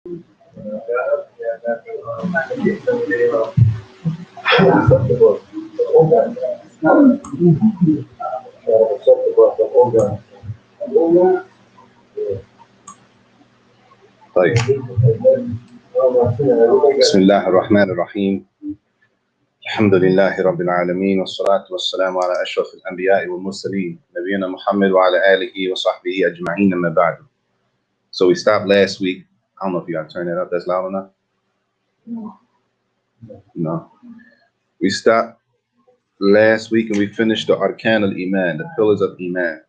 طيب بسم الله الرحمن الرحيم الحمد لله رب العالمين والصلاة والسلام على أشرف الأنبياء والمرسلين نبينا محمد وعلى آله وصحبه أجمعين أما بعد. So we stopped last week. I don't know if you got to turn that up. That's loud enough? No. We stopped last week and we finished the Arkan al-Iman, the pillars of Iman.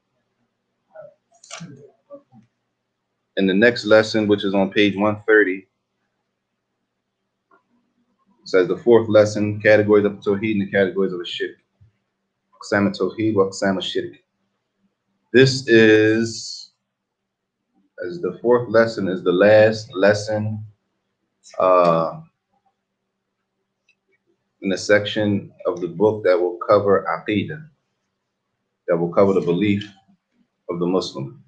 In the next lesson, which is on page 130, says the fourth lesson, categories of tawhid and the categories of the shirk. Aqsam al-tawhid wa aqsam al-shirk. This is, as the fourth lesson is the last lesson in the section of the book that will cover aqidah, that will cover the belief of the Muslim.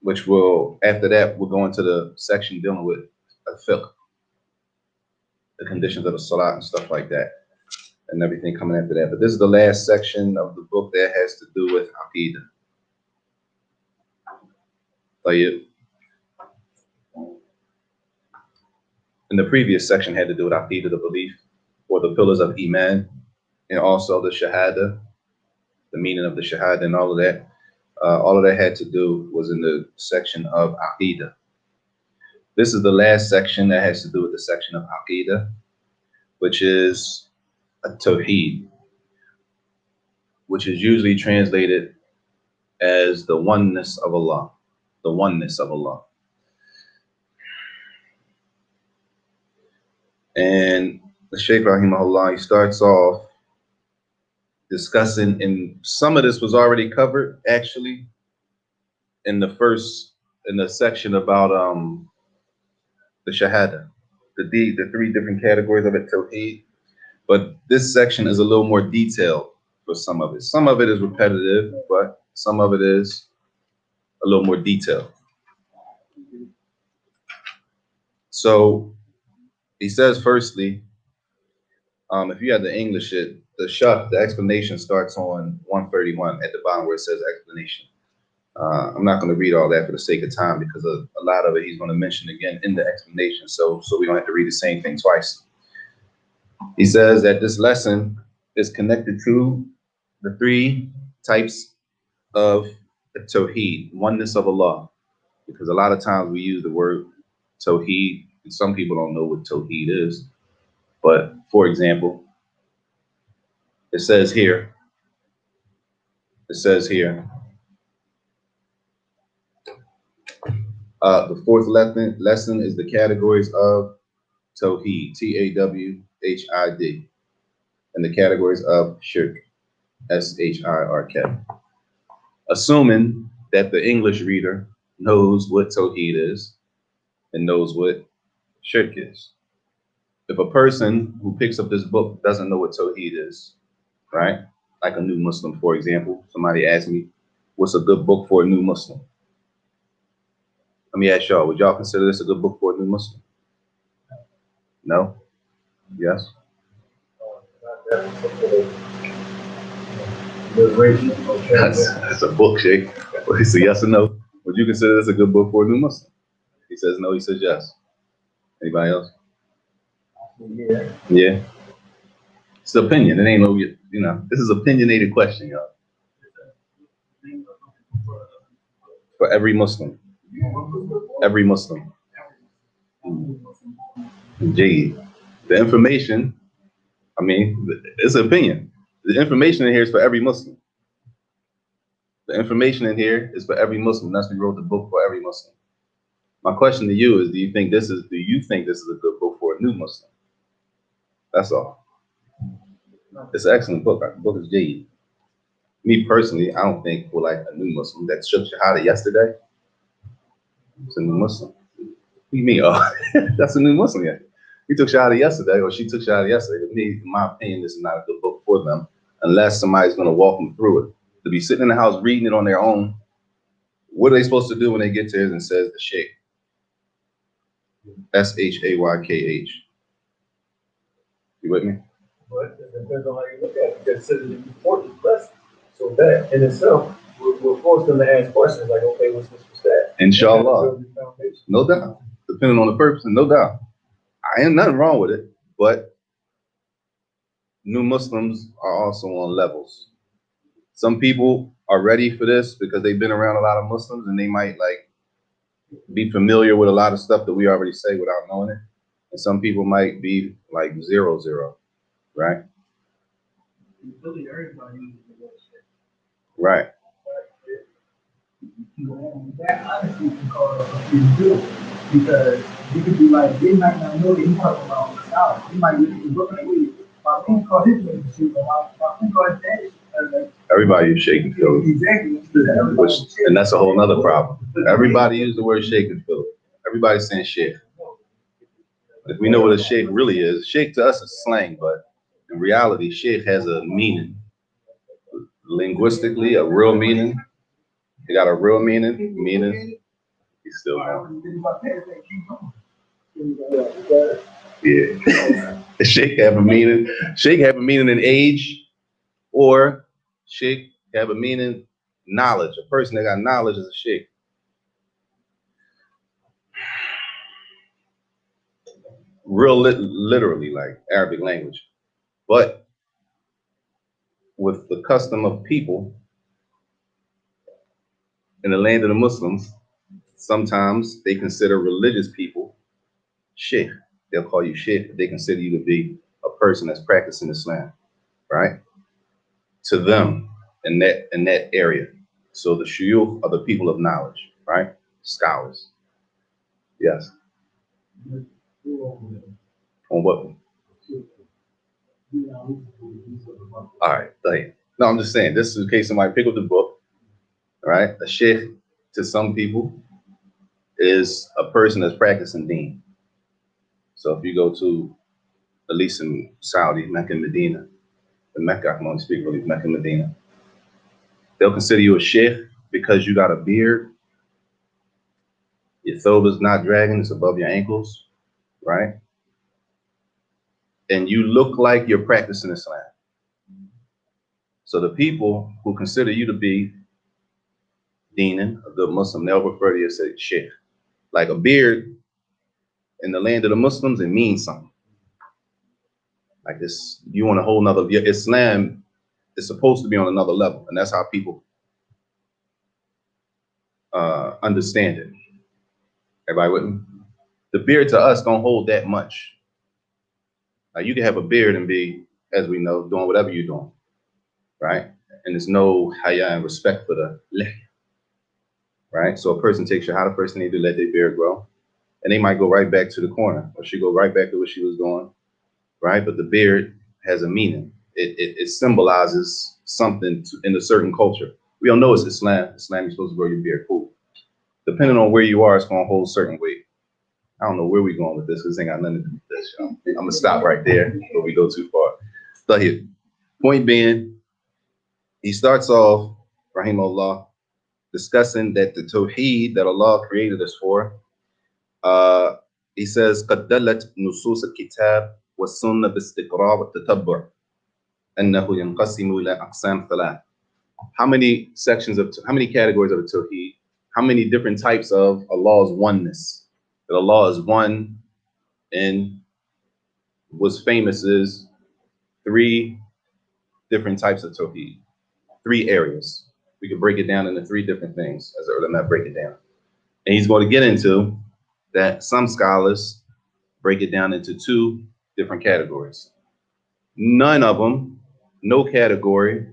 Which will, after that, we'll go into the section dealing with al-fiqh, the conditions of the salat and stuff like that, and everything coming after that. But this is the last section of the book that has to do with aqidah. Tayyib. And the previous section had to do with aqidah, the belief, or the pillars of iman, and also the shahada, the meaning of the shahada and all of that. All of that had to do was in the section of aqidah. This is the last section that has to do with the section of aqidah, which is a tawhid, which is usually translated as the oneness of Allah, the oneness of Allah. And the Shaykh rahimahullah, he starts off discussing, and some of this was already covered actually in the section about the shahada, the three different categories of it, tawhid. But this section is a little more detailed for some of it. Some of it is repetitive, but some of it is a little more detailed. So he says, firstly, if you have the English, the explanation starts on 131 at the bottom where it says explanation. I'm not going to read all that for the sake of time because a lot of it he's going to mention again in the explanation, so we don't have to read the same thing twice. He says that this lesson is connected to the three types of tawheed, oneness of Allah, because a lot of times we use the word tawheed, and some people don't know what tawheed is. But for example, it says here, the fourth lesson is the categories of tawhid, Tawhid, and the categories of shirk, Shirk. Assuming that the English reader knows what tawhid is and knows what shirk is. If a person who picks up this book doesn't know what tawhid is, right? Like a new Muslim, for example, somebody asked me, what's a good book for a new Muslim? Let me ask y'all, would y'all consider this a good book for a new Muslim? No? Yes? That's a book, Sheikh. He said yes or no. Would you consider this a good book for a new Muslim? He says no, he says yes. Anybody else? Yeah. It's opinion. It ain't no, this is an opinionated question, y'all. For every Muslim. Every Muslim. Jade. The information, it's an opinion. The information in here is for every Muslim. The information in here is for every Muslim. That's why we wrote the book for every Muslim. My question to you is, do you think this is a good book for a new Muslim? That's all. It's an excellent book. The book is Jade. Me personally, I don't think for like a new Muslim that took Shahada yesterday. It's a new Muslim. What do you mean? Oh, that's a new Muslim. Yeah. He took Shahada yesterday, or she took Shahada yesterday. To me, in my opinion, this is not a good book for them unless somebody's going to walk them through it. To be sitting in the house reading it on their own, what are they supposed to do when they get to it and says the Shaykh? Shaykhh. You with me? But it depends on how you look at it. Because it's an important lesson. So that in itself, we're forced them to ask questions like, okay, what's this, what's that? Inshallah. No doubt. Depending on the person, no doubt. I ain't nothing wrong with it, but new Muslims are also on levels. Some people are ready for this because they've been around a lot of Muslims and they might like be familiar with a lot of stuff that we already say without knowing it. And some people might be like 0-0, right? Right. That honestly can cause a few good because you could be like, they might not know that he's talking about scholar. You might look at the book like, wait, my friend called his name shit, but my friend called his dad shit. Everybody is shaking Philly. Exactly. And that's a whole nother problem. Everybody use the word shake and Philly. Everybody's saying shit. If we know what a sheikh really is, sheikh to us is slang, but in reality, sheikh has a meaning. Linguistically, a real meaning. It got a real meaning. He's still going. Yeah. Sheikh have a meaning. Sheikh have a meaning in age, or sheikh have a meaning knowledge. A person that got knowledge is a sheikh. Real literally, like Arabic language. But with the custom of people in the land of the Muslims, sometimes they consider religious people sheikh. They'll call you sheikh if they consider you to be a person that's practicing Islam, right? To them in that area. So the shuyukh are the people of knowledge, right? Scholars. Yes. On what? All right. No, I'm just saying, this is in case somebody pick up the book, right? A sheikh to some people is a person that's practicing deen. So if you go to, at least in Saudi, Mecca and Medina, in Mecca, I can only speak really Mecca and Medina, they'll consider you a sheikh because you got a beard, your thoba's not dragging, it's above your ankles, right? And you look like you're practicing Islam. So the people who consider you to be deenan, a good Muslim, they'll refer to you as a sheikh. Like a beard in the land of the Muslims, it means something. Like this, you on a whole nother, Islam is supposed to be on another level. And that's how people understand it. Everybody with me? The beard to us don't hold that much. Now you can have a beard and be, as we know, doing whatever you're doing, right? And there's no haya and respect for the lihya, right? So a person takes shahada, first they need to let their beard grow, and they might go right back to the corner, or she go right back to what she was doing, right? But the beard has a meaning. It symbolizes something in a certain culture. We don't know it's Islam. Islam, you're supposed to grow your beard. Cool. Depending on where you are, it's going to hold certain weight. I don't know where we're going with this because it ain't got nothing to do with this. I'm going to stop right there before we go too far. So here, point being, he starts off, rahimahullah, discussing that the tawhid that Allah created us for, he says, قَدْ دَلَّتْ نُصُوص الكتاب والسنة باستقراء والتتبع أنه ينقسم إلى أقسام ثلاث. How many categories of the tawhid? How many different types of Allah's oneness? That Allah is one, and what's famous is 3 different types of tawhid, 3 areas. We could break it down into 3 different things, as the ulama break it down. And he's going to get into that some scholars break it down into 2 different categories. None of them, no category,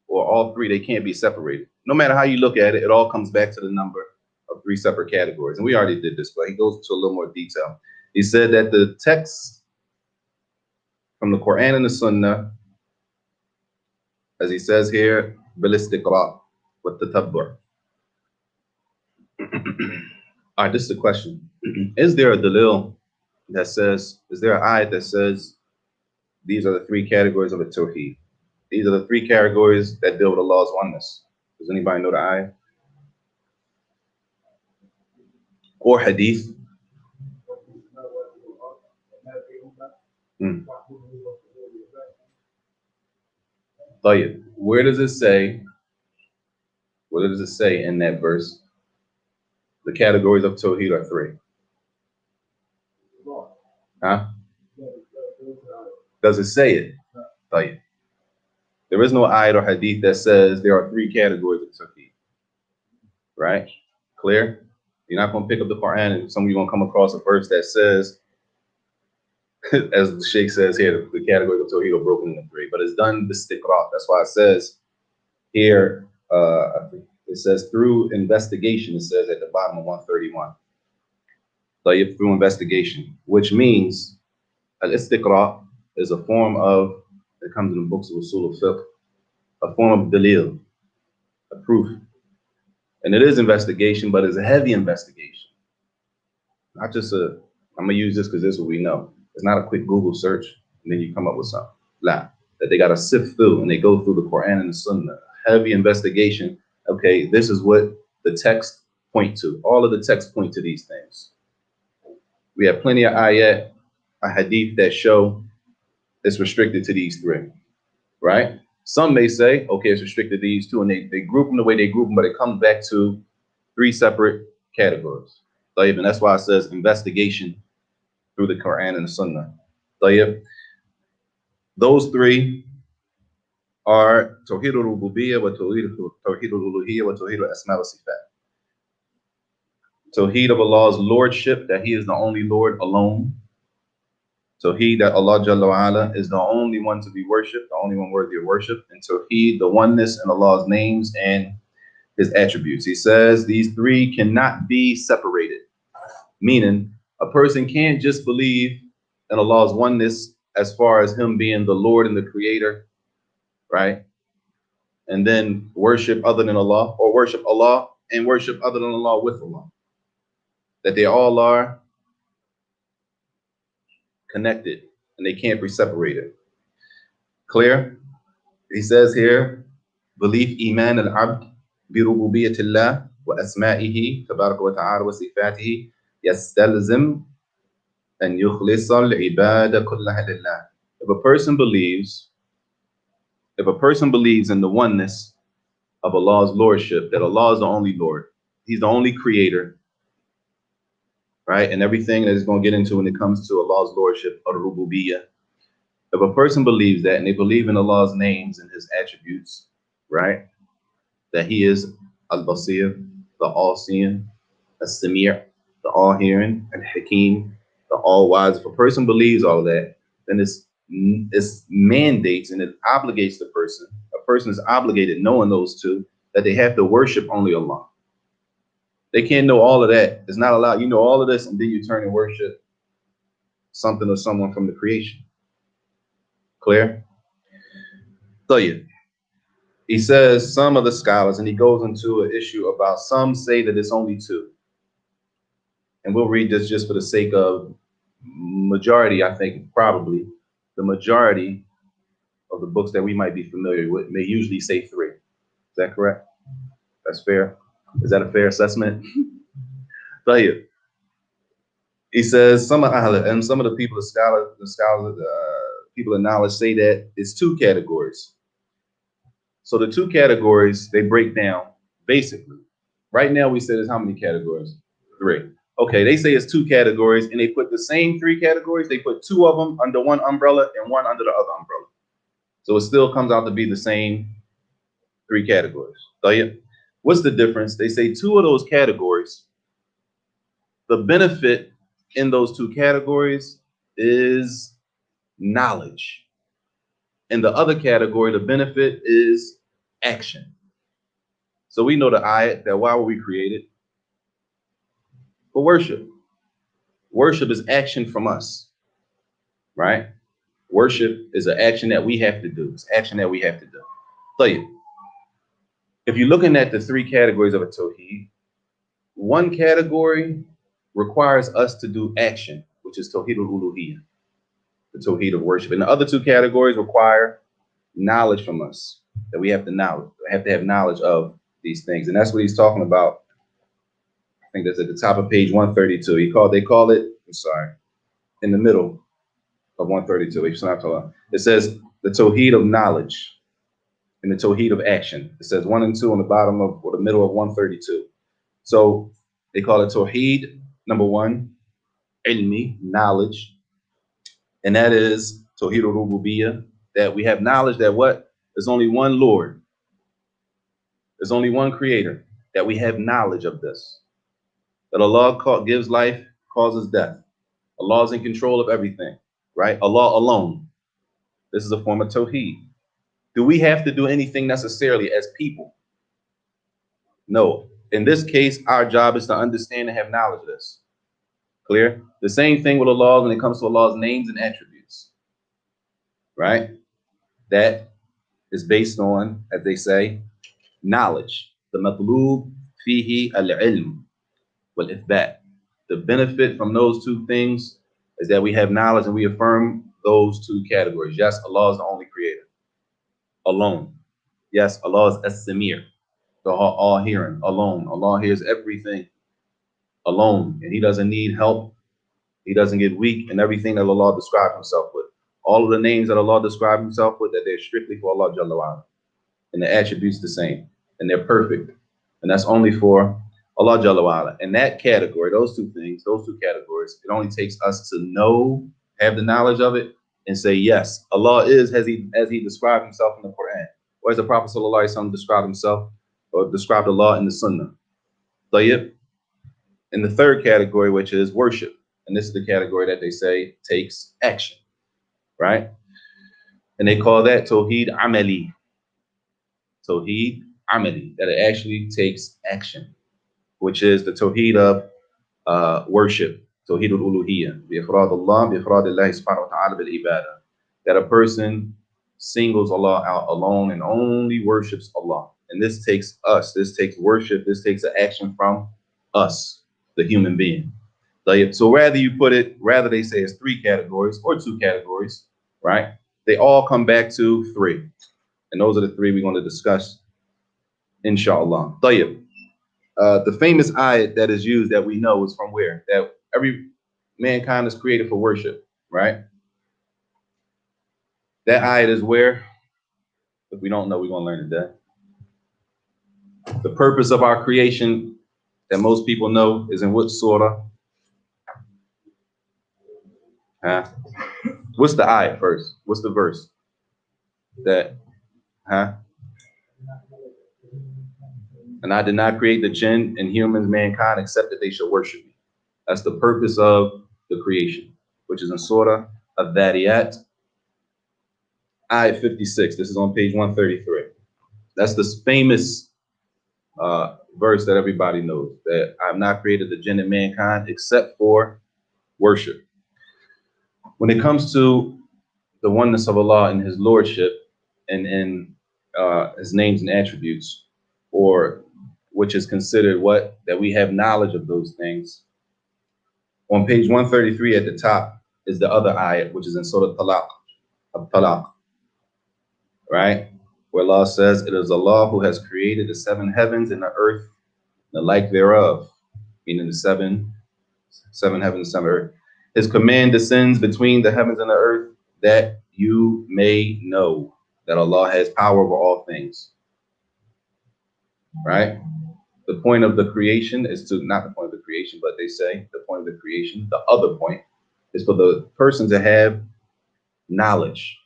or all 3, they can't be separated. No matter how you look at it, it all comes back to the number of 3 separate categories. And we already did this, but he goes into a little more detail. He said that the text from the Quran and the Sunnah, as he says here, bil-istiqra' wa tatabbu'. All right, this is the question. Is there a dalil that says, is there an ayat that says these are the 3 categories of a tawheed? These are the three categories that deal with Allah's oneness. Does anybody know the ayah? Or hadith? Hmm. طيب. Where does it say? What does it say in that verse? The categories of tawhid are three. Huh? Does it say it? طيب. There is no ayat or hadith that says there are three categories of tawhid. Right? Clear? You're not going to pick up the Quran and some of you going to come across a verse that says, as the Sheikh says here, the categories of tawhid are broken into three. But it's done bistiqrat. That's why it says here, it says through investigation, it says at the bottom of 131. طيب, through investigation, which means al-istiqra is a form of, it comes in the books of usul al-fiqh, a form of dalil, a proof. And it is investigation, but it's a heavy investigation. Not just a, I'm going to use this because this is what we know. It's not a quick Google search and then you come up with something. That they got to sift through and they go through the Quran and the Sunnah. Heavy investigation. Okay, this is what the text point to. All of the texts point to these things. We have plenty of ayat, a hadith that show it's restricted to these three, right? Some may say, okay, it's restricted to these two, and they group them the way they group them, but it comes back to three separate categories. And that's why it says investigation through the Quran and the Sunnah. Those three are tawhid al-rububiyyah wa tawhid al-uluhiyyah wa tawhid al-asma wa sifat. Tawhid of Allah's lordship, that he is the only Lord alone. Tawheed, that Allah Jalla wa Ala is the only one to be worshipped, the only one worthy of worship. And Tawheed, the oneness in Allah's names and his attributes. He says these three cannot be separated. Meaning, a person can't just believe in Allah's oneness as far as him being the Lord and the creator, right? And then worship other than Allah, or worship Allah and worship other than Allah with Allah. That they all are connected and they can't be separated. Clear? He says here, belief iman al-abd bi rububiyyatillah wa asma'ihi tabaraka wa ta'ala wa sifatihi yastalzim an yukhlisa al-ibada kullaha lillah. If a person believes in the oneness of Allah's lordship, that Allah is the only Lord, he's the only creator, right? And everything that is going to get into when it comes to Allah's lordship, al-rububiyyah. If a person believes that and they believe in Allah's names and his attributes, right? That he is al-Basir, the all-seeing, as-Samir, the all-hearing, al-Hakim, the all-wise. If a person believes all that, then it's mandates and it obligates the person. A person is obligated, knowing those two, that they have to worship only Allah. They can't know all of that. It's not allowed. You know all of this and then you turn and worship something or someone from the creation. Clear? So yeah, he says some of the scholars, and he goes into an issue about some say that it's only two. And we'll read this just for the sake of majority. I think probably the majority of the books that we might be familiar with may usually say three. Is that correct? That's fair. Is that a fair assessment? So yeah, he says some of the people, the scholars, people of knowledge say that it's two categories. So the two categories, they break down basically. Right now we say there's how many categories? Three. Okay, they say it's two categories and they put the same three categories. They put two of them under one umbrella and one under the other umbrella. So it still comes out to be the same three categories. So yeah, what's the difference? They say two of those categories, the benefit in those two categories is knowledge. In the other category, the benefit is action. So we know the ayat that why were we created? For worship. Worship is action from us, right? Worship is an action that we have to do. It's action that we have to do. So if you're looking at the three categories of a tawheed, one category requires us to do action, which is tawheed al-uluhiyyah, the tawheed of worship. And the other two categories require knowledge from us, that we have to have knowledge of these things. And that's what he's talking about. I think that's at the top of page 132. They call it, I'm sorry, in the middle of 132. It says the tawhid of knowledge and the tawhid of action. It says 1 and 2 on the bottom of, or the middle of 132. So they call it tawhid, number 1, ilmi, knowledge. And that is tawhid al-rububiyyah, that we have knowledge that what? There's only one Lord. There's only one creator, that we have knowledge of this. That Allah gives life, causes death. Allah is in control of everything, right? Allah alone. This is a form of tawheed. Do we have to do anything necessarily as people? No. In this case, our job is to understand and have knowledge of this. Clear? The same thing with Allah when it comes to Allah's names and attributes, right? That is based on, as they say, knowledge. The matlub fihi al-ilm wal-ithbat. The benefit from those two things is that we have knowledge and we affirm those two categories. Yes, Allah is the only creator, alone. Yes, Allah is as-samir, the all-hearing, alone. Allah hears everything alone, and He doesn't need help. He doesn't get weak, and everything that Allah described Himself with. All of the names that Allah described Himself with, that they're strictly for Allah Jalla wa'ala. And the attributes the same, and they're perfect. And that's only for Allah Jalla wa'ala. And that category, those two things, those two categories, it only takes us to know, have the knowledge of it, and say, yes, Allah is as He described Himself in the Quran, or as the Prophet Sallallahu Alaihi Wasallam described Himself, or described Allah in the Sunnah. Tayyib. And the third category, which is worship. And this is the category that they say takes action, right? And they call that tawhid amali. Tawhid amali, that it actually takes action, which is the tawhid of worship, tawhid al-uluhiyyah, bi-ifrad Allah, bi-ifrad Allah subhanahu wa ta'ala bil-ibadah, that a person singles Allah out alone and only worships Allah. And this takes us, this takes worship, this takes an action from us, the human being. So rather they say it's 3 categories or 2 categories, right? They all come back to 3. And those are the 3 we're going to discuss, inshallah. The famous ayat that is used that we know is from where? That every mankind is created for worship, right? That ayat is where? If we don't know, we're going to learn today. The purpose of our creation that most people know is in what surah? Huh? What's the ayat first? What's the verse? That, huh? And I did not create the jinn and humans, mankind, except that they should worship me. That's the purpose of the creation, which is in Surah Al-Dhariyat, ayat 56. This is on page 133. That's the famous verse that everybody knows, that I have not created the jinn and mankind except for worship. When it comes to the oneness of Allah and His Lordship and in His names and attributes, or which is considered what? That we have knowledge of those things. On page 133 at the top is the other ayat, which is in Surah Talaq, right? Where Allah says, it is Allah who has created the 7 heavens and the earth, the like thereof, meaning the seven heavens, 7 earth. His command descends between the heavens and the earth, that you may know that Allah has power over all things, right? The point of the creation is to, not the point of the creation, but they say the point of the creation, the other point, is for the person to have knowledge.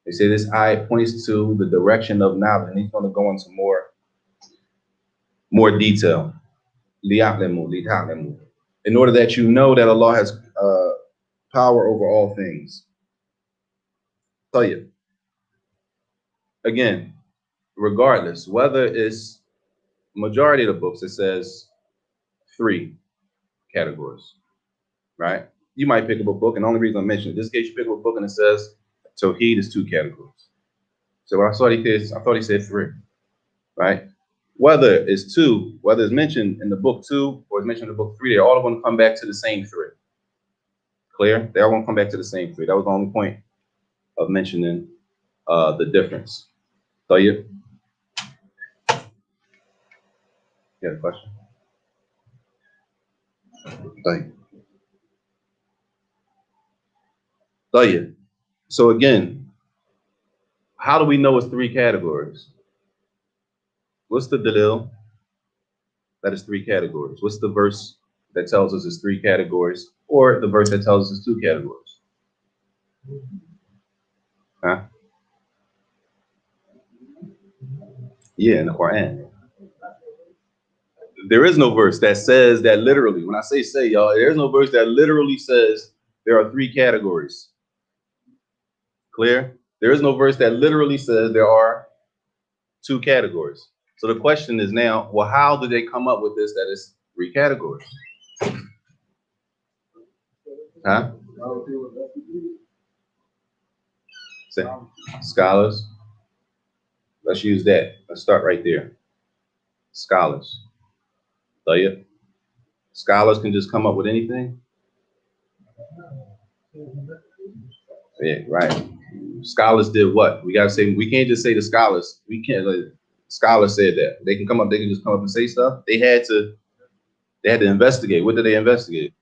They say this ayat points to the direction of knowledge, and he's going to go into more detail. In order that you know that Allah has power over all things. Tell you again, regardless, whether it's majority of the books, it says 3 categories, right? You might pick up a book, and the only reason I mention it, this case, you pick up a book and it says Tawheed is 2 categories. So I thought he said 3, right? Whether it's 2, whether it's mentioned in the book 2 or it's mentioned in the book 3, they're all going to come back to the same 3. Clear? They're all going to come back to the same 3. That was the only point of mentioning the difference. So you got a question? So again, how do we know it's three categories? What's the dalil that is three categories? What's the verse that tells us it's three categories, or the verse that tells us it's two categories? Huh? Yeah, in the Quran. There is no verse that says that literally. When I say, y'all, there's no verse that literally says there are three categories. Clear? There is no verse that literally says there are two categories. So the question is now, well, how did they come up with this that it's three categories? Huh? Say, scholars. Let's use that. Let's start right there. Scholars. Scholars can just come up with anything? Yeah, right. Scholars did what? We gotta say, we can't just say the scholars. We can't, scholars said that. They can come up, they can just come up and say stuff. They had to investigate. What did they investigate?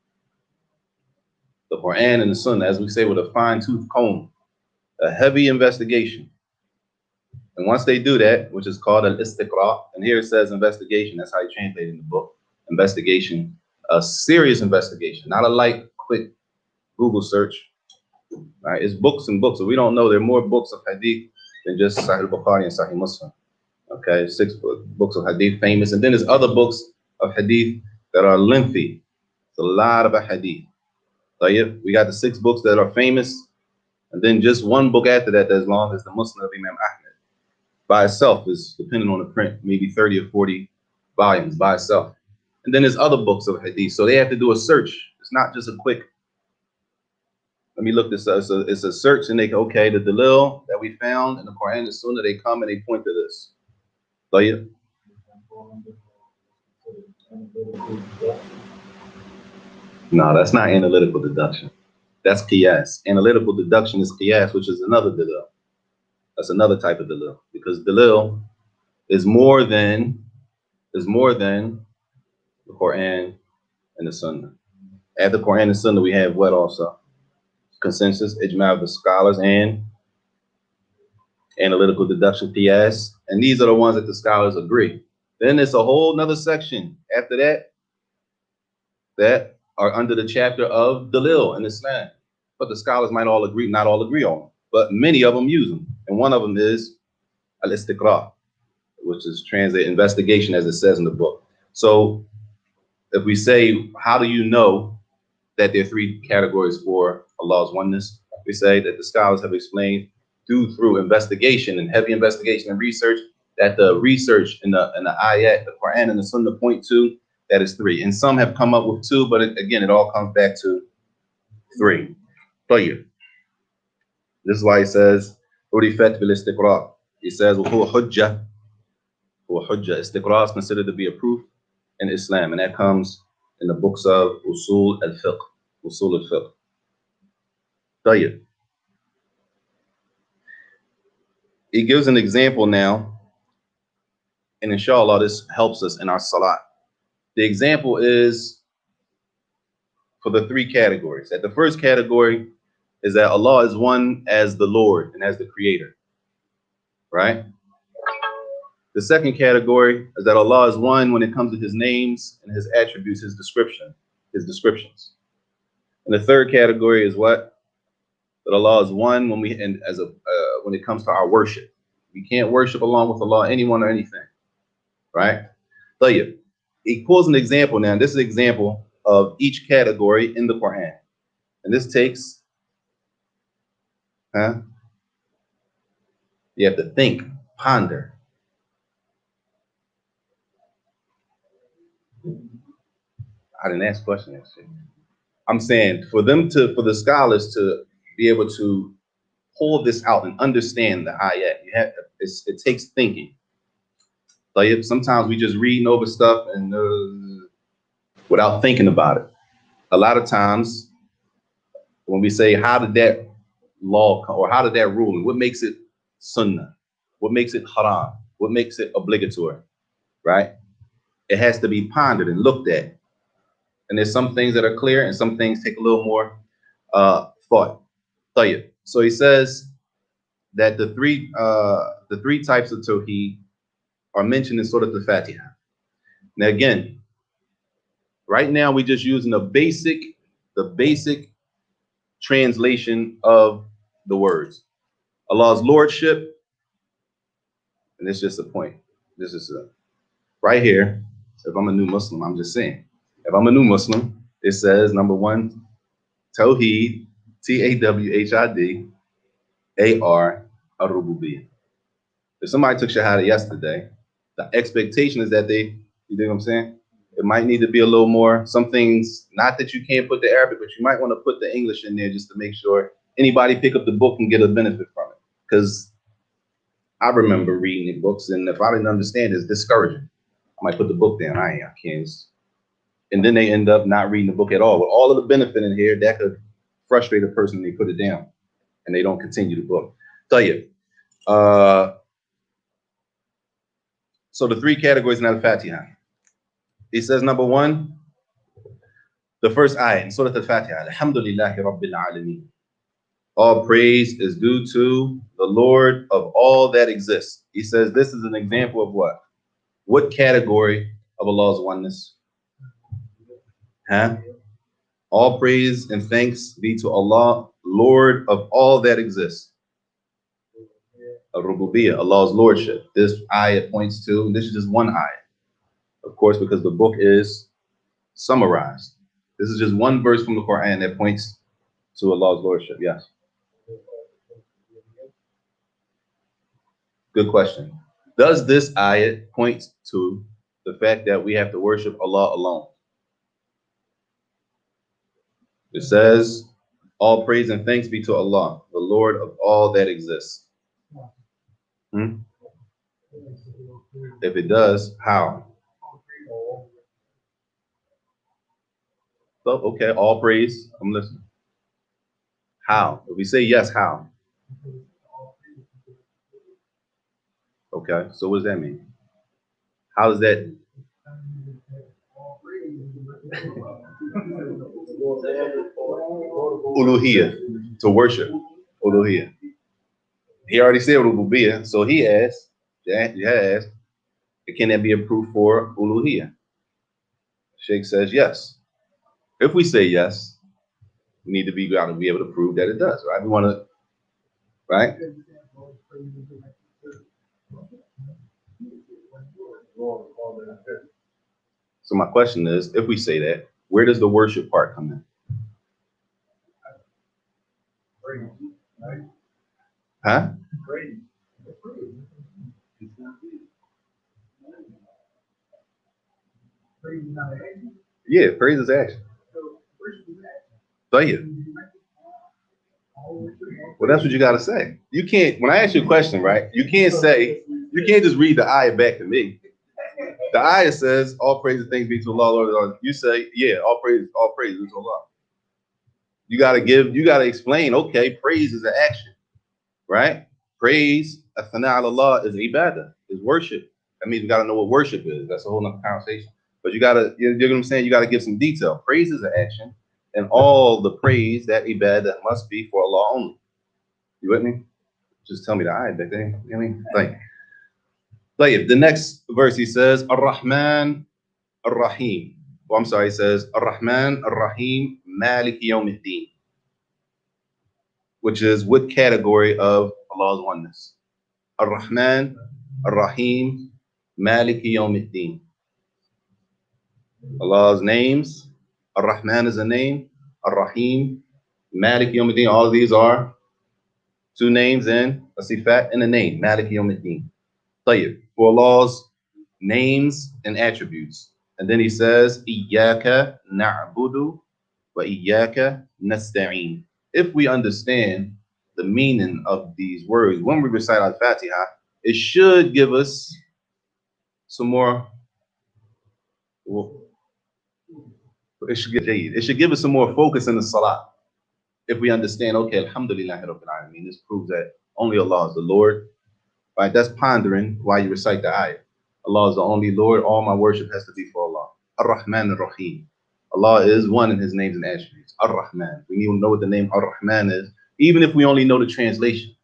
The Quran and the Sunnah, as we say, with a fine-tooth comb. A heavy investigation. And once they do that, which is called an istiqra, and here it says investigation, that's how you translate it in the book. Investigation, a serious investigation, not a light, quick Google search. Right? It's books and books. So we don't know, there are more books of hadith than just Sahih Bukhari and Sahih Muslim. Okay, 6 books of hadith famous. And then there's other books of hadith that are lengthy. It's a lot of hadith. So yeah, we got the 6 books that are famous, and then just one book after that that's long as the Muslim of Imam Ahmed. By itself is, depending on the print, maybe 30 or 40 volumes by itself. And then there's other books of hadith. So they have to do a search. It's not just a quick, let me look this up. So it's a search, and they go, okay, the dalil that we found in the Quran and Sunnah, they come and they point to this. So yeah. No, that's not analytical deduction. That's qiyas. Analytical deduction is qiyas, which is another dalil. That's another type of dalil, because dalil is more than the Quran and the Sunnah. After the Quran and Sunnah, we have what also? Consensus, ijma of the scholars, and analytical deduction, qiyas. And these are the ones that the scholars agree. Then there's a whole nother section after that are under the chapter of dalil in Islam. But the scholars might all agree, not all agree on them, but many of them use them. And one of them is al-istiqra, which is translated investigation, as it says in the book. So if we say, how do you know that there are 3 categories for Allah's oneness? We say that the scholars have explained through investigation and heavy investigation and research, that the research in the ayat, the Quran and the Sunnah point to, that is 3. And some have come up with 2, but again, it all comes back to 3. طيب. This is why he says, urifat bil istiqra. He says, huwa hujjah. Huwa hujjah. Istiqra is considered to be a proof in Islam, and that comes in the books of usul al-fiqh. Usul al-fiqh. طيب. He gives an example now, and inshallah this helps us in our salat. The example is for the 3 categories. That the first category is that Allah is one as the Lord and as the creator, right? The second category is that Allah is one when it comes to his names and his attributes, his descriptions. And the third category is what? That Allah is one when when it comes to our worship. We can't worship along with Allah, anyone or anything, right? So yeah, he pulls an example now. This is an example of each category in the Quran. And this takes, you have to think, ponder. I didn't ask questions. I'm saying for the scholars to be able to pull this out and understand the ayat, it takes thinking. Like sometimes we just reading over stuff and without thinking about it. A lot of times when we say, how did that law come, or how did that rule, and what makes it sunnah? What makes it haram? What makes it obligatory? Right? It has to be pondered and looked at. And there's some things that are clear and some things take a little more thought. طيب. So he says that the three types of tawheed are mentioned in Surah Al-Fatiha. Now again, right now we're just using the basic translation of the words. Allah's lordship, and it's just a point. This is right here. If I'm a new Muslim, I'm just saying. If I'm a new Muslim, it says number one, tawhid, Tawhid, ar-rububiyyah. If somebody took shahada yesterday, the expectation is that they, you know what I'm saying? It might need to be a little more, some things, not that you can't put the Arabic, but you might want to put the English in there just to make sure anybody pick up the book and get a benefit from it. Because I remember reading the books, and if I didn't understand, it's discouraging. I might put the book down. I can't. And then they end up not reading the book at all. With all of the benefit in here, that could frustrate a person when they put it down and they don't continue the book. Tell you. So the three categories in Al-Fatiha. He says, number one, the first ayah in Surah Al-Fatiha, Alhamdulillahi Rabbil Alameen. All praise is due to the Lord of all that exists. He says this is an example of what? What category of Allah's oneness? Huh? All praise and thanks be to Allah, Lord of all that exists. Al-Rububiyyah, Allah's lordship. This ayah points to, this is just one ayah. Of course, because the book is summarized. This is just one verse from the Quran that points to Allah's lordship. Yes. Good question. Does this ayah point to the fact that we have to worship Allah alone? It says, all praise and thanks be to Allah, the Lord of all that exists. If it does, how? So, okay, all praise. I'm listening. How? If we say yes, how? Okay, so what does that mean? How does that? Uluhiyah, to worship. Uluhiyah. He already said Rububiyyah, so he asked, can that be a proof for Uluhiyah? Sheikh says yes. If we say yes, we need to be able to prove that it does, right? We want to, right? So my question is, if we say that, where does the worship part come in? Huh? Yeah, praise is action. Tell you. Well, that's what you gotta say. You can't, when I ask you a question, right? You can't just read the ayah back to me. The ayah says, all praise and thanks be to Allah, Lord. You say, yeah, all praise is to Allah. You gotta explain, okay, praise is an action, right? Praise, athana Allah, is ibadah, is worship. That means you gotta know what worship is. That's a whole nother conversation. But you know what I'm saying? You gotta give some detail. Praise is an action, and all the praise, that ibadah, must be for Allah only. You with me? Just tell me the ayah back there. You know what I mean? Like, the next verse he says, Ar-Rahman Ar-Rahim. Well, I'm sorry, he says, Ar-Rahman Ar-Rahim Maliki Yawmiddin, which is what category of Allah's oneness? Ar-Rahman Ar-Rahim Maliki Yawmiddin. Allah's names, Ar-Rahman is a name, Ar-Rahim, Maliki Yawmiddin, all of these are two names and a sifat and a name, Maliki Yawmiddin. Tayyib, for Allah's names and attributes. And then he says, Iyyaka na'budu wa iyyaka nasta'een. If we understand the meaning of these words, when we recite Al-Fatiha, it should give us some more, it should give us some more focus in the salah. If we understand, okay, Alhamdulillah Rabbil Alameen, this proves that only Allah is the Lord Right? That's pondering while you recite the ayah. Allah is the only Lord. All my worship has to be for Allah. Ar-Rahman Ar-Rahim. Allah is one in his names and attributes. Ar-Rahman. We need to know what the name Ar-Rahman is, even if we only know the translation.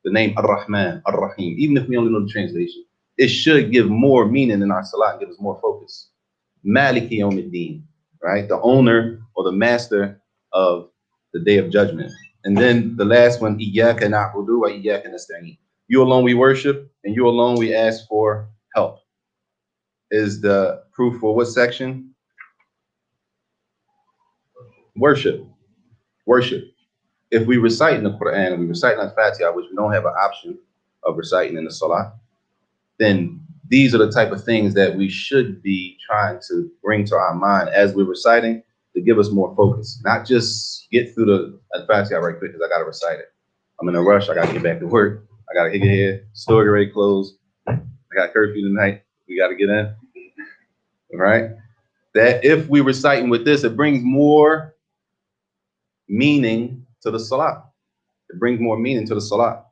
The name Ar-Rahman, Ar-Rahim, even if we only know the translation, it should give more meaning in our salah and give us more focus. Maliki Yawmiddin, right? The owner or the master of the day of judgment. And then the last one, Iyyaka na'budu wa iyyaka nasta'in. You alone we worship, and you alone we ask for help. Is the proof for what section? Worship. Worship. If we recite in the Quran and we recite in Al-Fatiha, which we don't have an option of reciting in the Salah, then these are the type of things that we should be trying to bring to our mind as we're reciting to give us more focus. Not just get through the Al-Fatiha right quick because I got to recite it. I'm in a rush. I got to get back to work. I got to hit here. Store already closed. I got curfew tonight. We got to get in. All right. That if we reciting with this, it brings more meaning to the Salah. It brings more meaning to the Salah.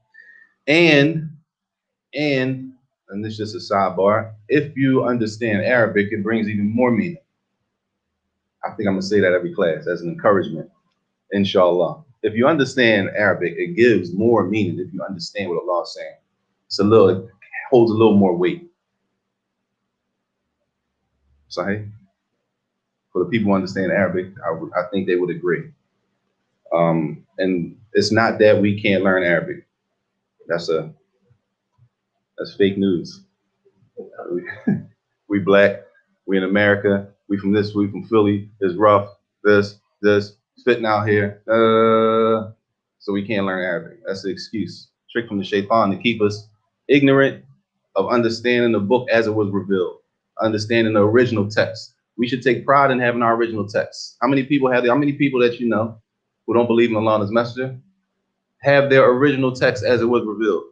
And this is just a sidebar, if you understand Arabic, it brings even more meaning. I think I'm gonna say that every class as an encouragement, inshallah. If you understand Arabic, it gives more meaning if you understand what Allah is saying. It holds a little more weight. Sahih? For the people who understand Arabic, I think they would agree. And it's not that we can't learn Arabic. That's fake news. We black, we in America, we from Philly, it's rough, this, spitting out here, so we can't learn Arabic. That's the excuse. Trick from the shaitan to keep us ignorant of understanding the book as it was revealed, understanding the original text. We should take pride in having our original text. How many people that you know who don't believe in Allah and His Messenger have their original text as it was revealed?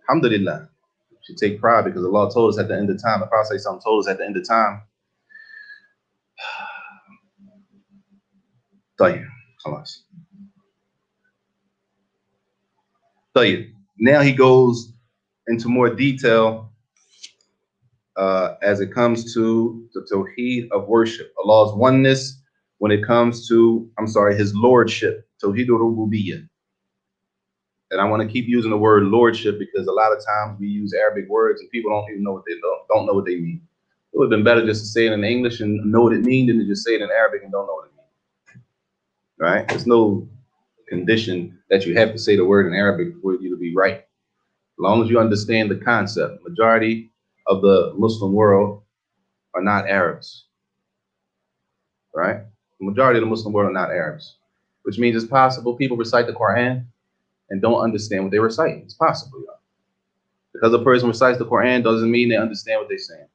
Alhamdulillah. We should take pride because Allah told us at the end of time, the Prophet told us at the end of time. Now he goes into more detail as it comes to the tawhid of worship, Allah's oneness when it comes to, His Lordship, tawhid al-rububiyyah. And I want to keep using the word Lordship because a lot of times we use Arabic words and people don't even know what they don't know what they mean. It would have been better just to say it in English and know what it means than to just say it in Arabic and don't know what it means. Right? There's no condition that you have to say the word in Arabic for you to be right. As long as you understand the concept. Majority of the Muslim world are not Arabs. Right? The majority of the Muslim world are not Arabs, which means it's possible people recite the Quran and don't understand what they recite. It's possible, y'all. Because a person recites the Quran doesn't mean they understand what they're saying.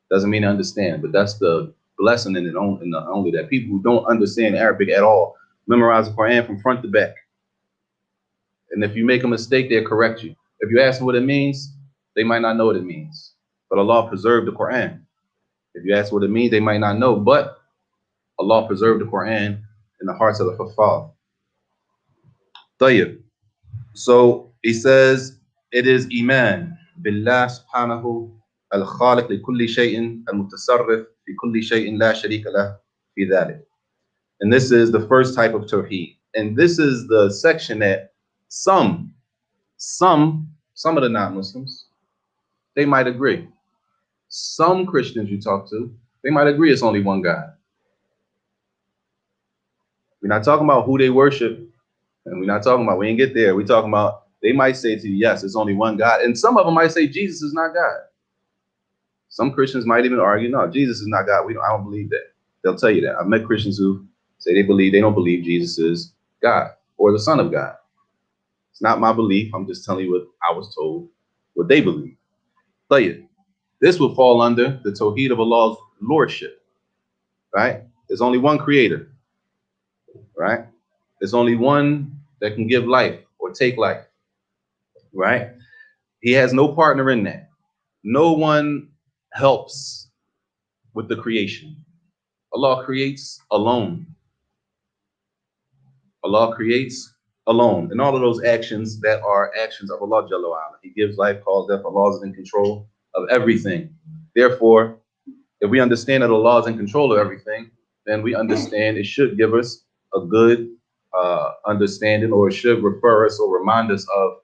Doesn't mean they understand, but that's the blessing in it only that people who don't understand Arabic at all memorize the Quran from front to back. And if you make a mistake, they'll correct you. If you ask them what it means, they might not know what it means. But Allah preserved the Quran. If you ask what it means, they might not know, but Allah preserved the Quran in the hearts of the Huffaz. Tayyib. So he says, it is Iman billah subhanahu al-khaliq li kulli shay'in al-mutasarrif fi kulli shay'in la sharika lah fi dhalik. And this is the first type of tawheed. And this is the section that some of the non-Muslims, they might agree. Some Christians you talk to, they might agree it's only one God. We're not talking about who they worship. And we're not talking about, we ain't get there. We're talking about, they might say to you, yes, it's only one God. And some of them might say Jesus is not God. Some Christians might even argue, no, Jesus is not God. I don't believe that. They'll tell you that. I've met Christians who say they don't believe Jesus is God or the Son of God. It's not my belief. I'm just telling you what I was told, what they believe. Tell you, this will fall under the tawhid of Allah's Lordship, right? There's only one creator, right? There's only one that can give life or take life, right? He has no partner in that. No one helps with the creation. Allah creates alone. Allah creates alone. And all of those actions that are actions of Allah Jalla wa Ala. He gives life, calls death. Allah is in control of everything. Therefore, if we understand that Allah is in control of everything, then we understand it should give us a good understanding, or it should refer us or remind us of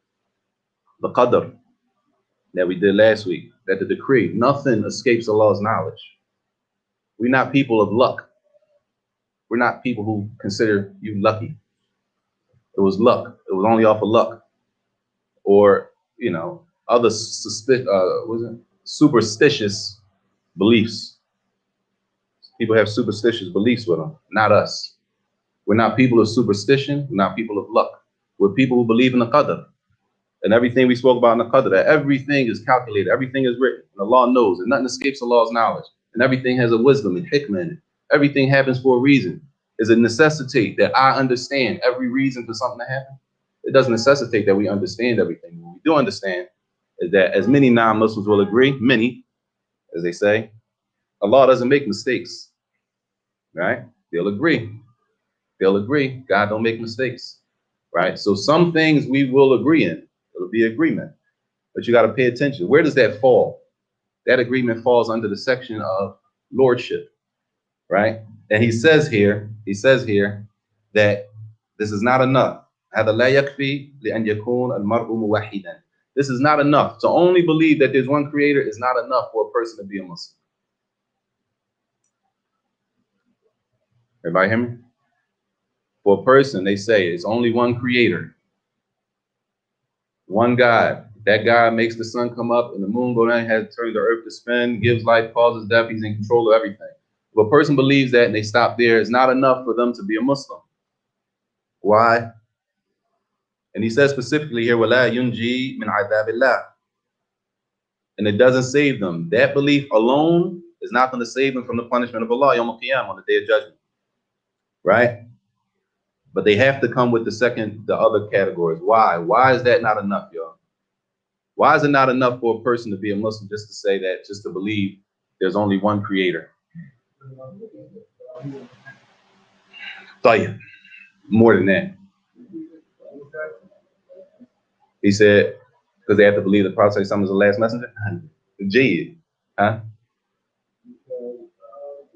the qadr that we did last week, that the decree, nothing escapes Allah's knowledge. We're not people of luck. We're not people who consider you lucky. It was luck. It was only off of luck. Or, you know, other superstitious beliefs. People have superstitious beliefs with them, not us. We're not people of superstition. We're not people of luck. We're people who believe in the qadr. And everything we spoke about in the qadr, that everything is calculated, everything is written, and Allah knows, and nothing escapes Allah's knowledge. And everything has a wisdom and hikmah in it. Everything happens for a reason. Does it necessitate that I understand every reason for something to happen? It doesn't necessitate that we understand everything. What we do understand is that, as many non-Muslims will agree, many, as they say, Allah doesn't make mistakes, right? They'll agree. They'll agree. God don't make mistakes, right? So some things we will agree in. It'll be agreement. But you got to pay attention. Where does that fall? That agreement falls under the section of lordship, right? And he says here that this is not enough. هذا لا يكفي لأن يكون المرء موحدا. This is not enough. To only believe that there's one creator is not enough for a person to be a Muslim. Everybody hear me? For a person, they say it's only one creator, one God. That God makes the sun come up and the moon go down, has turns the earth to spin, gives life, causes death. He's in control of everything. If a person believes that and they stop there, it's not enough for them to be a Muslim. Why? And he says specifically here, وَلَا يُنْجِي مِنْ عَذَابِ اللَّهِ. And it doesn't save them. That belief alone is not going to save them from the punishment of Allah Yawm al-Qiyamah, on the Day of Judgment. Right? But they have to come with the other categories. Why? Why is that not enough, y'all? Why is it not enough for a person to be a Muslim just to say that, just to believe there's only one creator? Tayyib. More than that. He said, because they have to believe the Prophet is the last messenger? Jayid. Huh?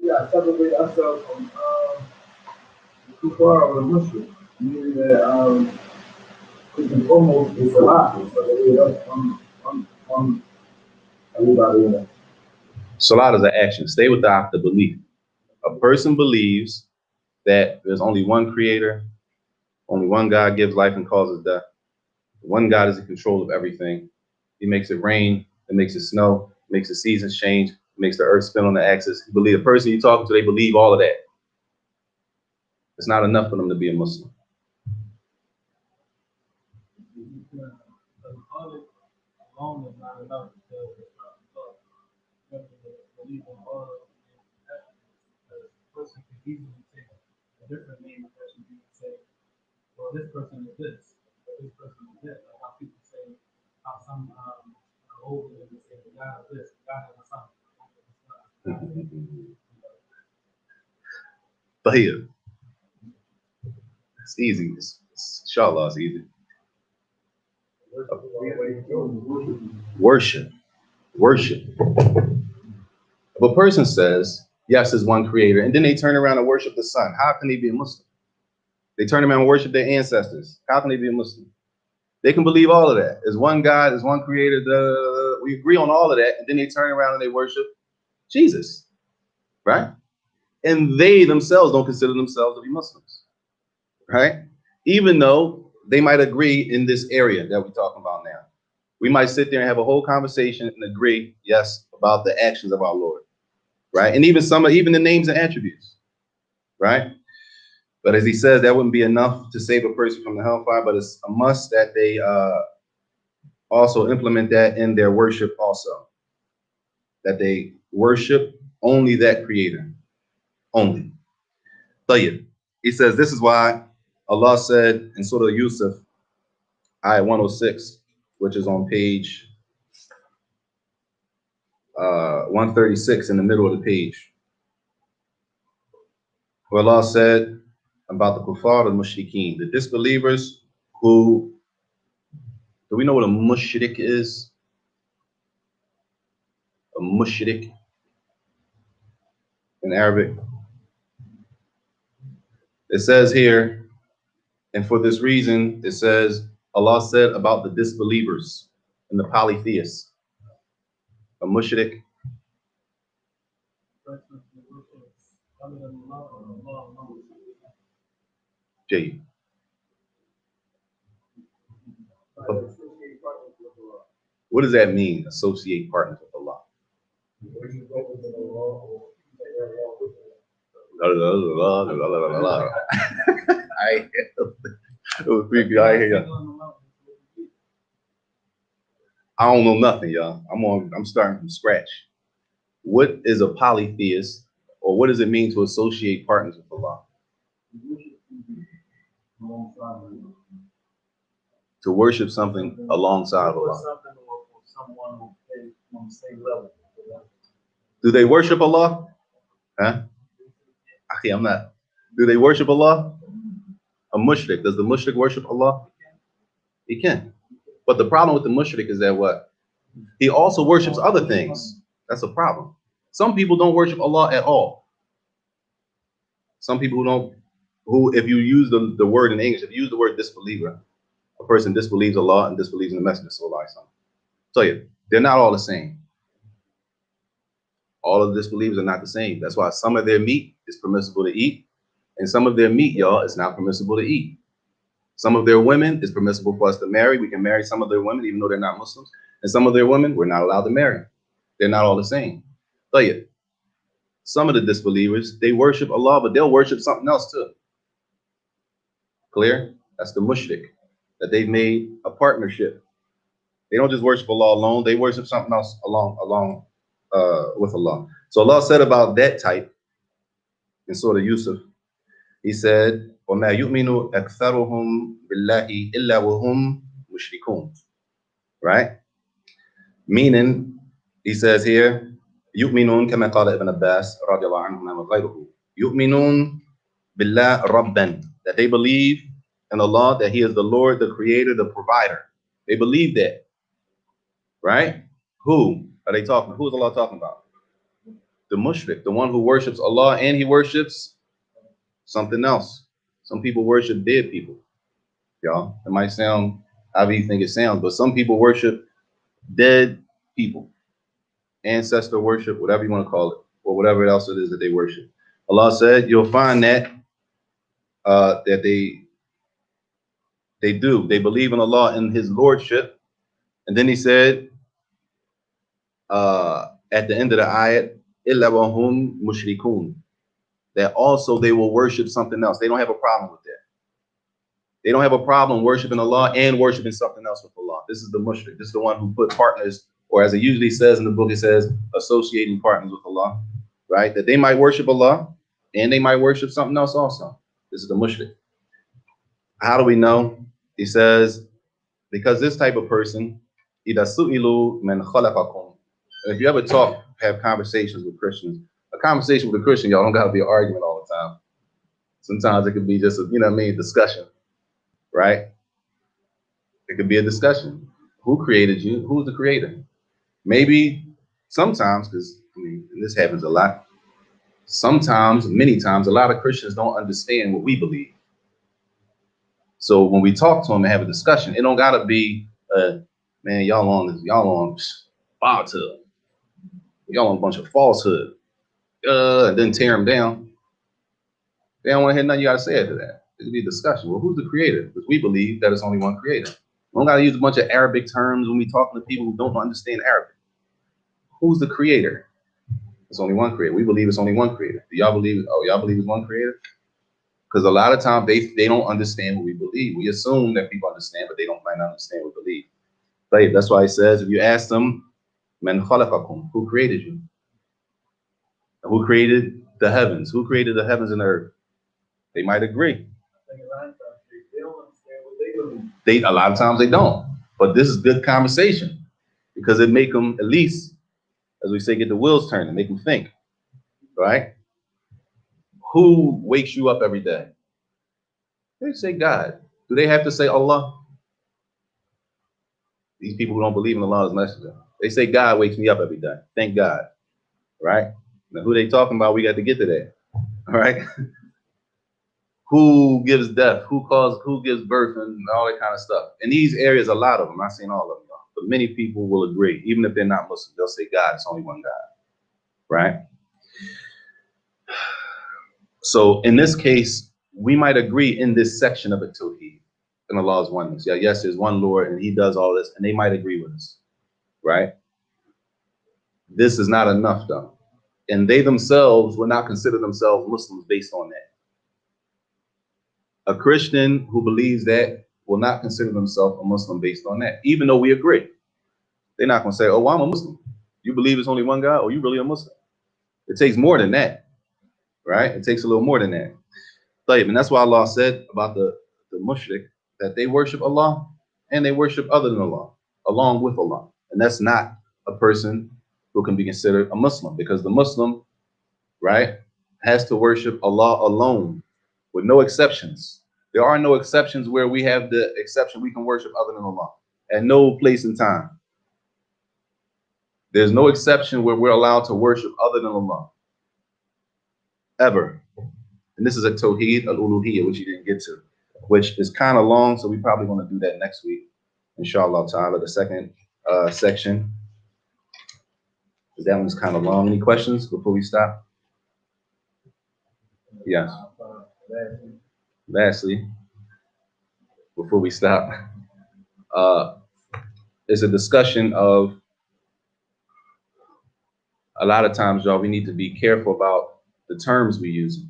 Yeah, separate ourselves from too far of a Muslim. Meaning that first and foremost is a lot. So that from everybody else. Salat is an action. Stay with the belief. A person believes that there's only one creator, only one God gives life and causes death. One God is in control of everything. He makes it rain, it makes it snow, makes the seasons change, makes the earth spin on the axis. You believe the person you're talking to, they believe all of that. It's not enough for them to be a Muslim. Alone is not enough to believe in all of the person can easily take a different name of person and say, well, this person is this, or this person is that. Like how people say, how some old people say, God is this, God is something. But here, it's easy. Inshallah, it's easy. Worship. If a person says, yes, there's one creator, and then they turn around and worship the sun, how can they be a Muslim? They turn around and worship their ancestors. How can they be a Muslim? They can believe all of that. There's one God, there's one creator. We agree on all of that, and then they turn around and they worship Jesus, right? And they themselves don't consider themselves to be Muslims, right? Even though they might agree in this area that we're talking about now. We might sit there and have a whole conversation and agree, yes, about the actions of our Lord, right? And even the names and attributes, right? But as he says, that wouldn't be enough to save a person from the hellfire, but it's a must that they also implement that in their worship also. That they worship only that creator, only. Tayyib. He says, this is why Allah said in Surah Yusuf, ayah 106, which is on page 136 in the middle of the page, where Allah said about the kuffar and mushrikeen, the disbelievers who, do we know what a mushrik is? A mushrik in Arabic. It says here, and for this reason, it says, Allah said about the disbelievers and the polytheists. A mushrik. Jay. What does that mean? Associate partners with Allah. I don't know nothing, y'all. I'm starting from scratch. What is a polytheist, or what does it mean to associate partners with Allah? To worship something alongside of Allah. Do they worship Allah? Huh? Okay, I'm not. Do they worship Allah? A mushrik. Does the mushrik worship Allah? He can. But the problem with the mushrik is that what? He also worships other things. That's a problem. Some people don't worship Allah at all. Some people who if you use the word in English, if you use the word disbeliever, a person disbelieves Allah and disbelieves in the Messenger. Tell you, they're not all the same. All of the disbelievers are not the same. That's why some of their meat is permissible to eat, and some of their meat, y'all, is not permissible to eat. Some of their women is permissible for us to marry. We can marry some of their women, even though they're not Muslims. And some of their women, we're not allowed to marry. They're not all the same. Tell you, some of the disbelievers, they worship Allah, but they'll worship something else too. Clear? That's the mushrik, that they've made a partnership. They don't just worship Allah alone, they worship something else along with Allah. So Allah said about that type in Surah Yusuf, He said, وَمَا يُؤْمِنُ أَكْثَرُهُمْ بِاللَّهِ إِلَّا وَهُمْ مُشْرِكُونَ. Right? Meaning, he says here, يُؤْمِنُونَ كَمَا قَالَ ابن عباس رضي الله عنهما وغيره. يُؤْمِنُونَ بِاللَّهِ رَبًّا. That they believe in Allah, that He is the Lord, the Creator, the Provider. They believe that. Right? Who are they talking? Who is Allah talking about? The mushrik, the one who worships Allah and he worships something else. Some people worship dead people. Y'all, it might sound however you think it sounds, but some people worship dead people. Ancestor worship, whatever you want to call it, or whatever else it is that they worship. Allah said you'll find that that they do. They believe in Allah and His Lordship. And then He said at the end of the ayat, إِلَّا وَهُمْ مُشْرِكُونَ. That also they will worship something else. They don't have a problem with that. They don't have a problem worshiping Allah and worshiping something else with Allah. This is the mushrik. This is the one who put partners, or as it usually says in the book, it says associating partners with Allah, right? That they might worship Allah and they might worship something else also. This is the mushrik. How do we know? He says, because this type of person, إِذَا سُئِلُوا مَنْ خَلَقَكُمْ. If you ever have conversations with Christians, a conversation with a Christian, y'all don't got to be an argument all the time. Sometimes it could be just a, discussion, right? It could be a discussion. Who created you? Who's the creator? Maybe sometimes, because this happens a lot. Sometimes, many times, a lot of Christians don't understand what we believe. So when we talk to them and have a discussion, it don't gotta be, man, y'all on falsehood. Y'all on a bunch of falsehood. And then tear them down. They don't want to hear nothing you got to say after that. It could be a discussion. Well, who's the creator? Because we believe that it's only one creator. We don't got to use a bunch of Arabic terms when we talking to people who don't understand Arabic. Who's the creator? It's only one creator. We believe it's only one creator. Do y'all believe? Oh, y'all believe it's one creator? Because a lot of times they don't understand what we believe. We assume that people understand, but they might not understand what we believe. Right? That's why it says, if you ask them, "Man khalaqakum," who created you? Who created the heavens? Who created the heavens and the earth? They might agree. A lot of times they don't. But this is good conversation because it make them, at least, as we say, get the wheels turning, make them think. Right? Who wakes you up every day? They say God. Do they have to say Allah? These people who don't believe in Allah's messenger. They say God wakes me up every day. Thank God. Right? Now who they talking about? We got to get to that. All right. Who gives death? Who gives birth and all that kind of stuff. In these areas, a lot of them, I've seen all of them, but many people will agree, even if they're not Muslim, they'll say God, it's only one God. Right? So in this case, we might agree in this section of it tawhid, in Allah's oneness. Yeah, yes, there's one Lord and he does all this, and they might agree with us. Right? This is not enough though. And they themselves will not consider themselves Muslims based on that. A Christian who believes that will not consider themselves a Muslim based on that, even though we agree. They're not going to say, oh, well, I'm a Muslim. You believe it's only one God? Or you really a Muslim? It takes more than that, right? It takes a little more than that. And that's why Allah said about the mushrik that they worship Allah and they worship other than Allah, along with Allah. And that's not a person who can be considered a Muslim, because the Muslim, right, has to worship Allah alone with no exceptions. There are no exceptions where we have the exception we can worship other than Allah at no place in time. There's no exception where we're allowed to worship other than Allah, ever. And this is a tawhid al-uluhiyyah, which you didn't get to, which is kind of long, so we probably want to do that next week, inshallah ta'ala, the second section. That one's kind of long. Any questions before we stop? Yes. Lastly, before we stop, it's a discussion of, a lot of times, y'all, we need to be careful about the terms we use.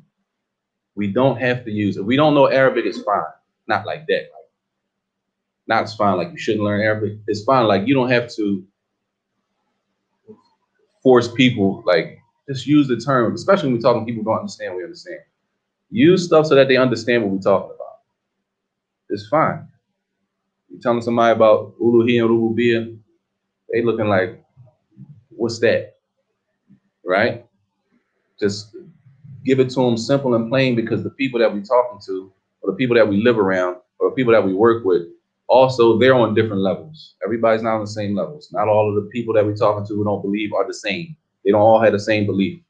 We don't have to use it. If we don't know Arabic, it's fine. Not like that. Not it's fine like you shouldn't learn Arabic. It's fine like you don't have to force people, like, just use the term, especially when we're talking people who don't understand, we understand. Use stuff so that they understand what we're talking about. It's fine. You're telling somebody about uluhiyyah and rububiyyah, they looking like, what's that? Right? Just give it to them simple and plain, because the people that we're talking to, or the people that we live around, or the people that we work with, also, they're on different levels. Everybody's not on the same levels. Not all of the people that we're talking to who don't believe are the same. They don't all have the same belief.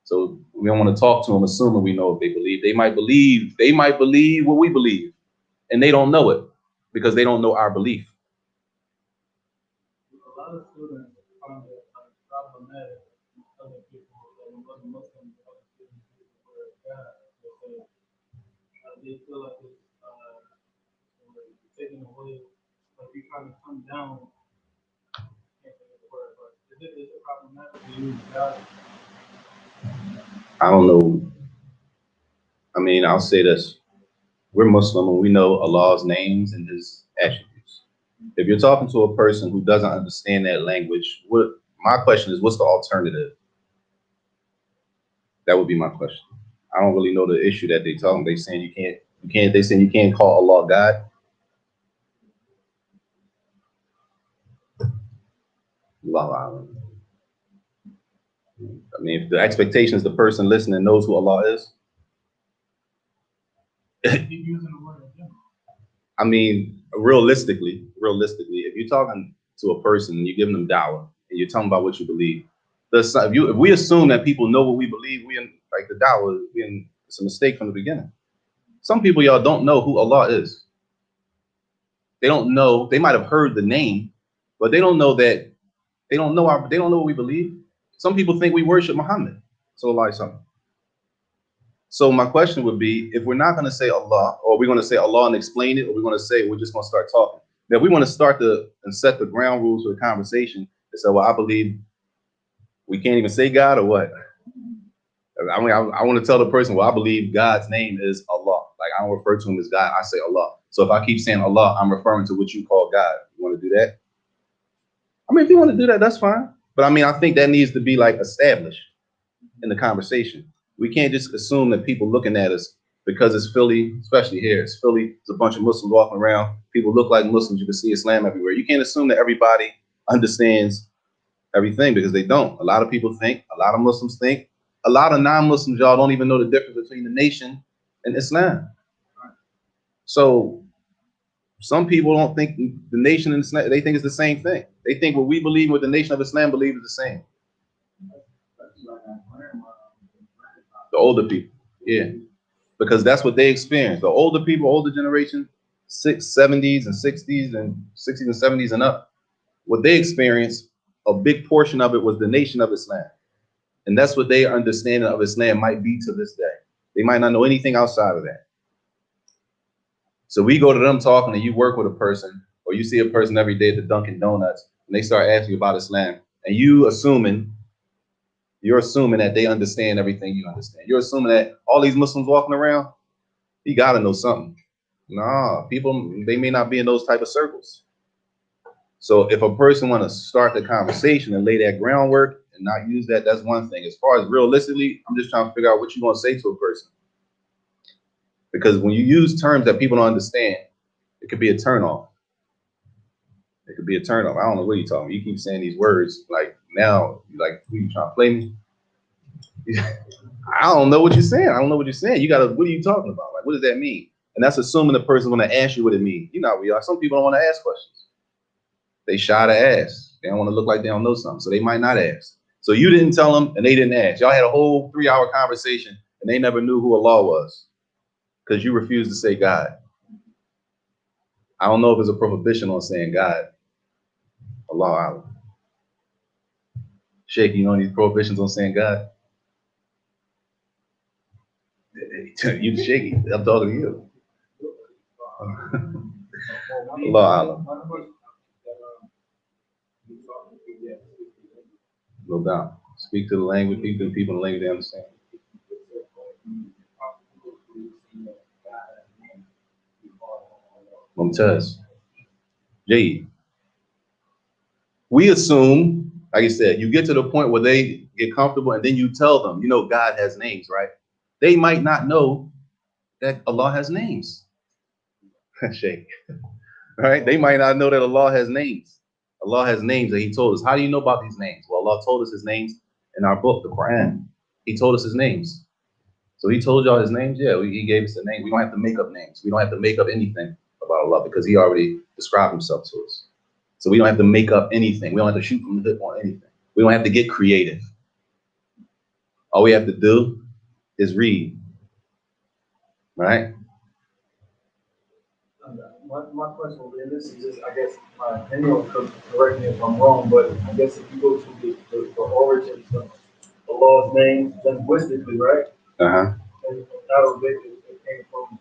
So we don't want to talk to them assuming we know what they believe. They might believe what we believe, and they don't know it because they don't know our belief. A lot of students find it problematic telling people that when other Muslims are students the word of God, they feel like it's taken away, like you're trying to come down. Can't say the word, but is it problematic to use God? I don't know. I mean, I'll say this. We're Muslim and we know Allah's names and his attributes. If you're talking to a person who doesn't understand that language, my question is, what's the alternative? That would be my question. I don't really know the issue that they talking. They saying they saying you can't call Allah God. Allah. I mean, if the expectation is the person listening knows who Allah is. I mean, realistically, if you're talking to a person and you're giving them dawah and you're talking about what you believe, if we assume that people know what we believe, like the dawah, it's a mistake from the beginning. Some people, y'all, don't know who Allah is. They don't know. They might have heard the name, but they don't know that. They don't know what we believe. Some people think we worship Muhammad. So my question would be, if we're not going to say Allah, or we're going to say Allah and explain it, or we're going to say we're just going to start talking. Now, we want to start and set the ground rules for the conversation. And so, well, I believe we can't even say God, or what? I mean, I want to tell the person, well, I believe God's name is Allah. Like, I don't refer to him as God. I say Allah. So if I keep saying Allah, I'm referring to what you call God. You want to do that? I mean, if you want to do that, that's fine. But I mean, I think that needs to be like established in the conversation. We can't just assume that people looking at us because it's Philly, especially here. It's Philly. It's a bunch of Muslims walking around. People look like Muslims. You can see Islam everywhere. You can't assume that everybody understands everything, because they don't. A lot of people think, a lot of Muslims think, a lot of non-Muslims, y'all, don't even know the difference between the nation and Islam. So Some people don't think the nation and Islam, they think it's the same thing. They think what we believe, what the nation of Islam believes is the same. The older people, yeah, because that's what they experience. The older people, older generation, 70s and 60s and 60s and 70s and up, what they experienced, a big portion of it was the nation of Islam. And that's what their understanding of Islam might be to this day. They might not know anything outside of that. So we go to them talking and you work with a person, or you see a person every day at the Dunkin' Donuts, and they start asking you about Islam, and you're assuming that they understand everything you understand. You're assuming that all these Muslims walking around, you gotta know something. Nah, people, they may not be in those type of circles. So if a person want to start the conversation and lay that groundwork and not use that, that's one thing. As far as realistically, I'm just trying to figure out what you're going to say to a person. Because when you use terms that people don't understand, it could be a turnoff. It could be a turnoff. I don't know what you're talking about. You keep saying these words like now, like, who you trying to play me? I don't know what you're saying. I don't know what you're saying. What are you talking about? Like, what does that mean? And that's assuming the person's going to ask you what it means. You know how we are. Some people don't want to ask questions. They shy to ask. They don't want to look like they don't know something. So they might not ask. So you didn't tell them and they didn't ask. Y'all had a whole 3-hour conversation and they never knew who Allah was because you refused to say God. I don't know if there's a prohibition on saying God. Allah Allah. Sheikh, you know any prohibitions on saying God? You shaky. I'm talking to you. Allah Allah. No doubt. Speak to the language, speak to the people in the language they understand. Mumtaz. Jade. We assume, like I said, you get to the point where they get comfortable and then you tell them, you know, God has names, right? They might not know that Allah has names. Sheikh. Right? They might not know that Allah has names. Allah has names that he told us. How do you know about these names? Well, Allah told us his names in our book, the Quran. He told us his names. So he told y'all his names? Yeah, he gave us the name. We don't have to make up names. We don't have to make up anything about Allah because he already described himself to us. So we don't have to make up anything. We don't have to shoot from the hip on anything. We don't have to get creative. All we have to do is read. Right? My question will be, and this is just, I guess, my opinion, correct me if I'm wrong, but I guess if you go to the origins of Allah's name linguistically, right? Uh-huh. And out of it came from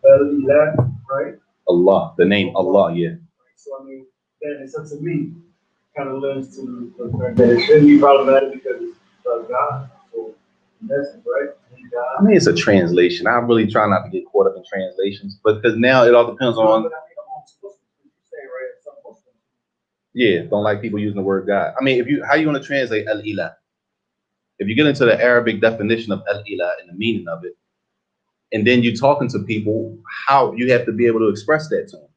Al-Ilah, right? Allah, the name Allah, yeah. So, I mean, then it's up to me, kind of learns to the fact that it shouldn't be problematic because it's God. So, in essence, right? I mean, it's a translation. I really try not to get caught up in translations, but because now it all depends on. Yeah, don't like people using the word God. I mean, how you going to translate Al-Ilah? If you get into the Arabic definition of Al-Ilah and the meaning of it, and then you're talking to people, how you have to be able to express that to them.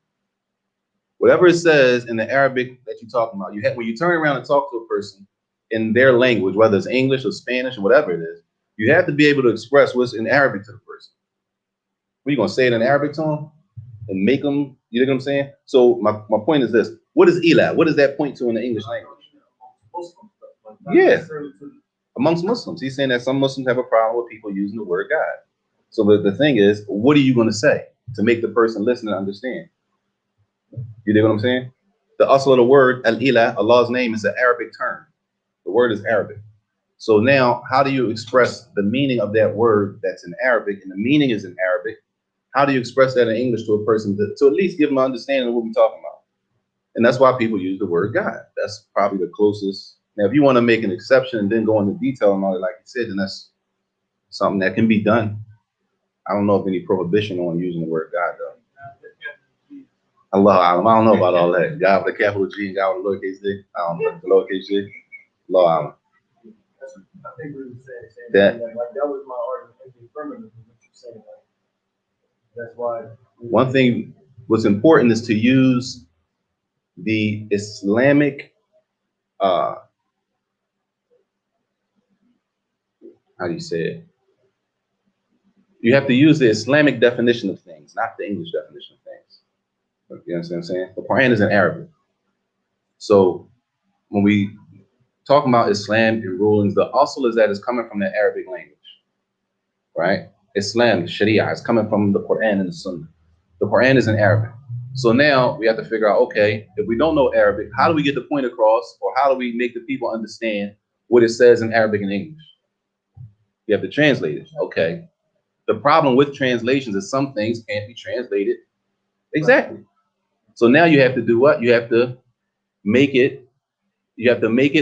Whatever it says in the Arabic that you're talking about, when you turn around and talk to a person in their language, whether it's English or Spanish or whatever it is, you have to be able to express what's in Arabic to the person. What are you going to say it in Arabic to them and make them, you know what I'm saying? So my point is this. What is Ilah? What does that point to in the English language? Yeah, amongst Muslims. He's saying that some Muslims have a problem with people using the word God. So the thing is, what are you going to say to make the person listen and understand? You dig what I'm saying? The asl of the word, Al-Ilah, Allah's name, is an Arabic term. The word is Arabic. So now, how do you express the meaning of that word that's in Arabic, and the meaning is in Arabic? How do you express that in English to a person to at least give them an understanding of what we're talking about? And that's why people use the word God. That's probably the closest. Now, if you want to make an exception and then go into detail and all that, like you said, then that's something that can be done. I don't know of any prohibition on using the word God, though. Allah Alam. I don't know about all that. God with a capital G and God with a lowercase d. I don't know. The lowercase g. Allah Alam. I think we were saying that was my argument. Affirmative, what you're saying. That's why. One thing, what's important is to use the Islamic, how do you say it? You have to use the Islamic definition of things, not the English definition of things. You understand what I'm saying? The Quran is in Arabic. So when we talk about Islam and rulings, the asl is that it's coming from the Arabic language, right? Islam, Sharia, is coming from the Quran and the Sunnah. The Quran is in Arabic. So now we have to figure out, okay, if we don't know Arabic, how do we get the point across, or how do we make the people understand what it says in Arabic and English? You have to translate it. Okay. The problem with translations is some things can't be translated exactly. So now you have to do what? You have to make it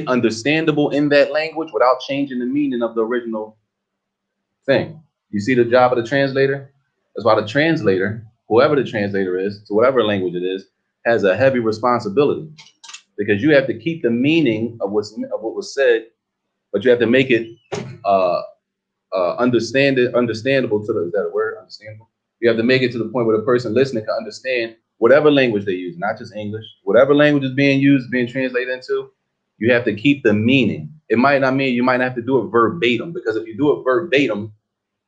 understandable in that language without changing the meaning of the original thing. You see the job of the translator? That's why the translator, whoever the translator is, to whatever language it is, has a heavy responsibility, because you have to keep the meaning of what was said, but you have to make it understandable to the, is that a word? Understandable? You have to make it to the point where the person listening can understand whatever language they use, not just English. Whatever language is being used, being translated into, you have to keep the meaning. It might not mean you might have to do it verbatim, because if you do it verbatim,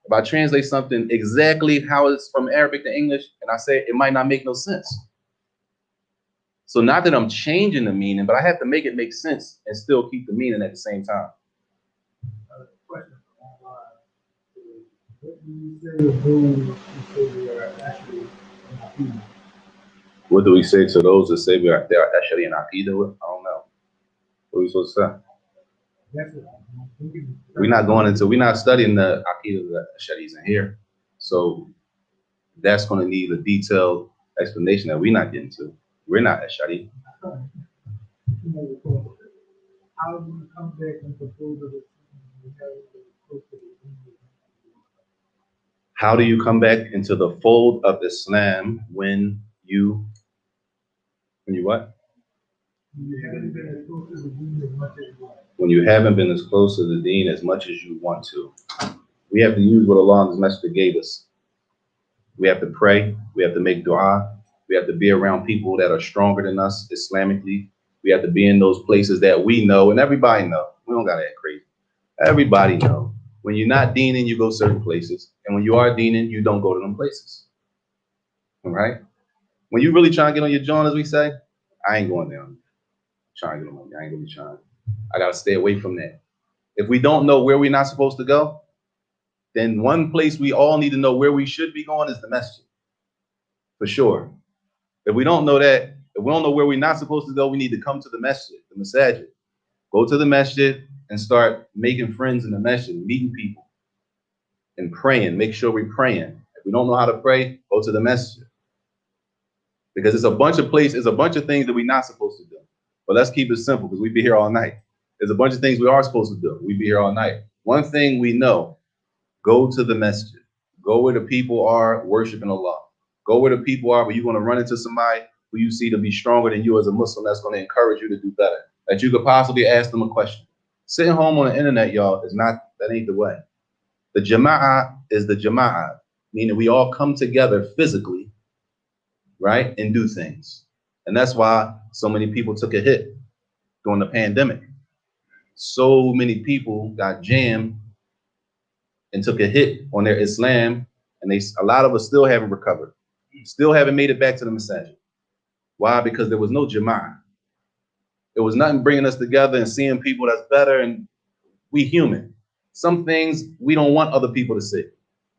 if I translate something exactly how it's from Arabic to English, and I say it might not make no sense. So not that I'm changing the meaning, but I have to make it make sense and still keep the meaning at the same time. Question. What do you say of those who say they are actually in Aqidah? What do we say to those that say they are actually in Aqidah? I don't know. What are we supposed to say? That's what I'm thinking. We're not studying the Aqidah that Shadi's in here. So that's going to need a detailed explanation that we're not getting to. We're not Ashari. How do you come back and propose of it? How do you come back into the fold of Islam when you what? You haven't been as close to the deen as much as you want. When you haven't been as close to the deen as much as you want to. We have to use what Allah and His Messenger gave us. We have to pray. We have to make dua. We have to be around people that are stronger than us Islamically. We have to be in those places that we know, and everybody know. We don't got to act crazy. Everybody know. When you're not deening, you go certain places. And when you are deening, you don't go to them places. All right? When you really trying to get on your joint, as we say, I ain't going down. Trying to get on. I ain't gonna be trying. I gotta stay away from that. If we don't know where we're not supposed to go, then one place we all need to know where we should be going is the masjid. For sure. If we don't know that, if we don't know where we're not supposed to go, we need to come to the masjid, the masajid. Go to the masjid and start making friends in the masjid, meeting people and praying. Make sure we're praying. If we don't know how to pray, go to the masjid. Because it's a bunch of places, it's a bunch of things that we're not supposed to do. But let's keep it simple, because we'd be here all night. There's a bunch of things we are supposed to do. We'd be here all night. One thing we know, go to the masjid. Go where the people are worshiping Allah. Go where the people are, where you're going to run into somebody who you see to be stronger than you as a Muslim, that's going to encourage you to do better. That you could possibly ask them a question. Sitting home on the internet, y'all, that ain't the way. The jama'ah is the jama'ah, meaning we all come together physically, right, and do things. And that's why so many people took a hit during the pandemic. So many people got jammed and took a hit on their Islam, and a lot of us still haven't recovered, still haven't made it back to the masajid. Why? Because there was no jama'ah. There was nothing bringing us together and seeing people that's better, and we human. Some things we don't want other people to see.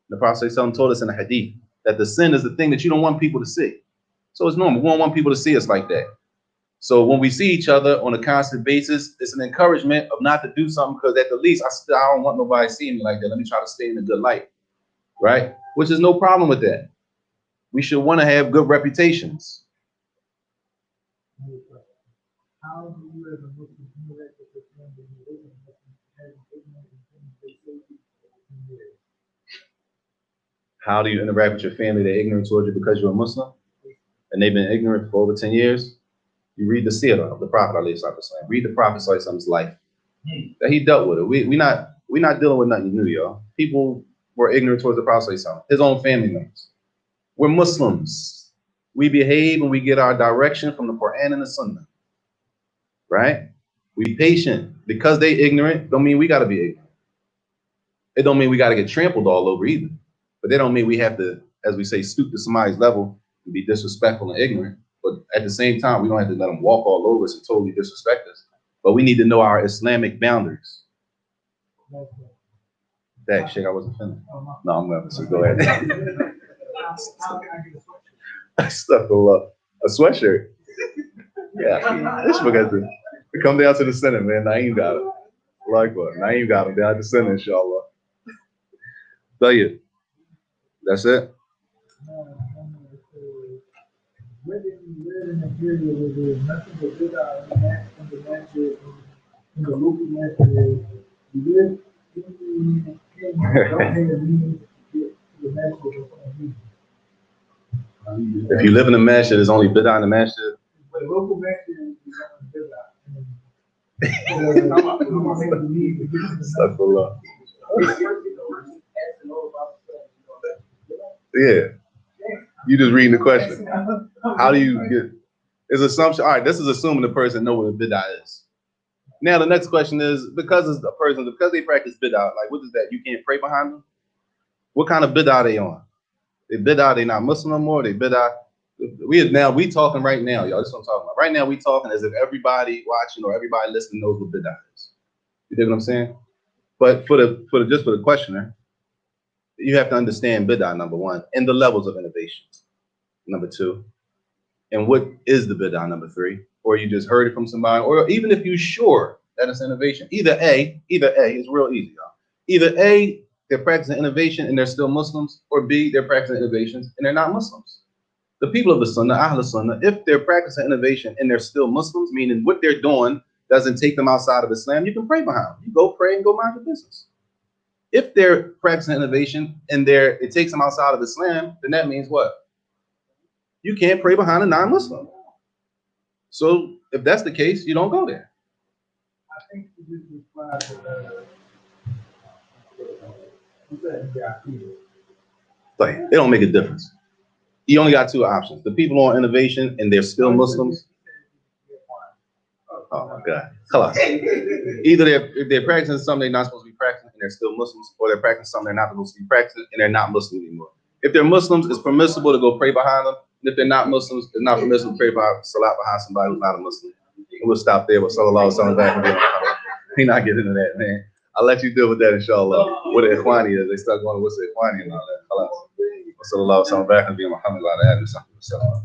The Prophet told us in the hadith that the sin is the thing that you don't want people to see. So it's normal. We don't want people to see us like that. So when we see each other on a constant basis, it's an encouragement of not to do something, because at the least I don't want nobody seeing me like that. Let me try to stay in a good light, right? Which is no problem with that. We should want to have good reputations. How do you as a Muslim interact with your family and living having ignorant and things they say to you? How do you interact with your family? They're ignorant towards you because you're a Muslim, and they've been ignorant for over 10 years. You read the seerah of the Prophet, read the Prophet's life that he dealt with it. We're not dealing with nothing new, y'all. People were ignorant towards the Prophet, his own family members. We're Muslims. We behave and we get our direction from the Quran and the Sunnah, right? We be patient. Because they ignorant, don't mean we got to be ignorant. It don't mean we got to get trampled all over either. But they don't mean we have to, as we say, stoop to somebody's level and be disrespectful and ignorant. But at the same time, we don't have to let them walk all over us and totally disrespect us. But we need to know our Islamic boundaries. That shit, I wasn't finished. No, I'm going to go ahead. Stuff a sweatshirt. Yeah, this one got to come down to the center, man. Naeem got it. Like what? Naeem got him down at the center, inshallah. Tell you. That's it. Where did you live in Nigeria where there's nothing but good out in the masjid, in the local masjid? You live in Kenya, don't pay a meeting to get to the masjid. If you live in a masjid, there's only bid'ah in the masjid. But the local masjid is on bid'ah. Astaghfirullah. Yeah. You just reading the question. How do you get? It's assumption. All right, this is assuming the person knows what a bid'ah is. Now the next question is, because they practice bid'ah, like what is that? You can't pray behind them? What kind of bid'ah they on? They bid'ah, they not Muslim no more, they bid'ah. We talking right now, y'all. This is what I'm talking about. Right now we talking as if everybody watching or everybody listening knows what bid'ah is. You dig what I'm saying? But for the questioner, you have to understand bid'ah, number one, and the levels of innovation. Number two, and what is the bid'ah, number three, or you just heard it from somebody, or even if you're sure that it's innovation, either A, it's real easy, y'all. Either A, they're practicing innovation and they're still Muslims, or B, they're practicing innovations and they're not Muslims. The people of the Sunnah, Ahl Sunnah, if they're practicing innovation and they're still Muslims, meaning what they're doing doesn't take them outside of Islam, you can pray behind them. You go pray and go mind your business. If they're practicing innovation and it takes them outside of Islam, then that means what? You can't pray behind a non-Muslim. So if that's the case, you don't go there. I think you just described Like, it don't make a difference. You only got two options. The people on innovation and they're still Muslims. Oh my God. Khalas. Either if they're practicing something they're not supposed to be practicing and they're still Muslims, or they're practicing something they're not supposed to be practicing and they're not Muslim anymore. If they're Muslims, it's permissible to go pray behind them. And if they're not Muslims, it's not permissible to pray salat behind somebody who's not a Muslim. And we'll stop there with sallallahu alaihi wasallam. We're not getting into that, man. I'll let you deal with that, inshallah. What the Ikhwani is. They start going, what's the Ikhwani and all that. Khalas. Sallallahu alaihi wasallam.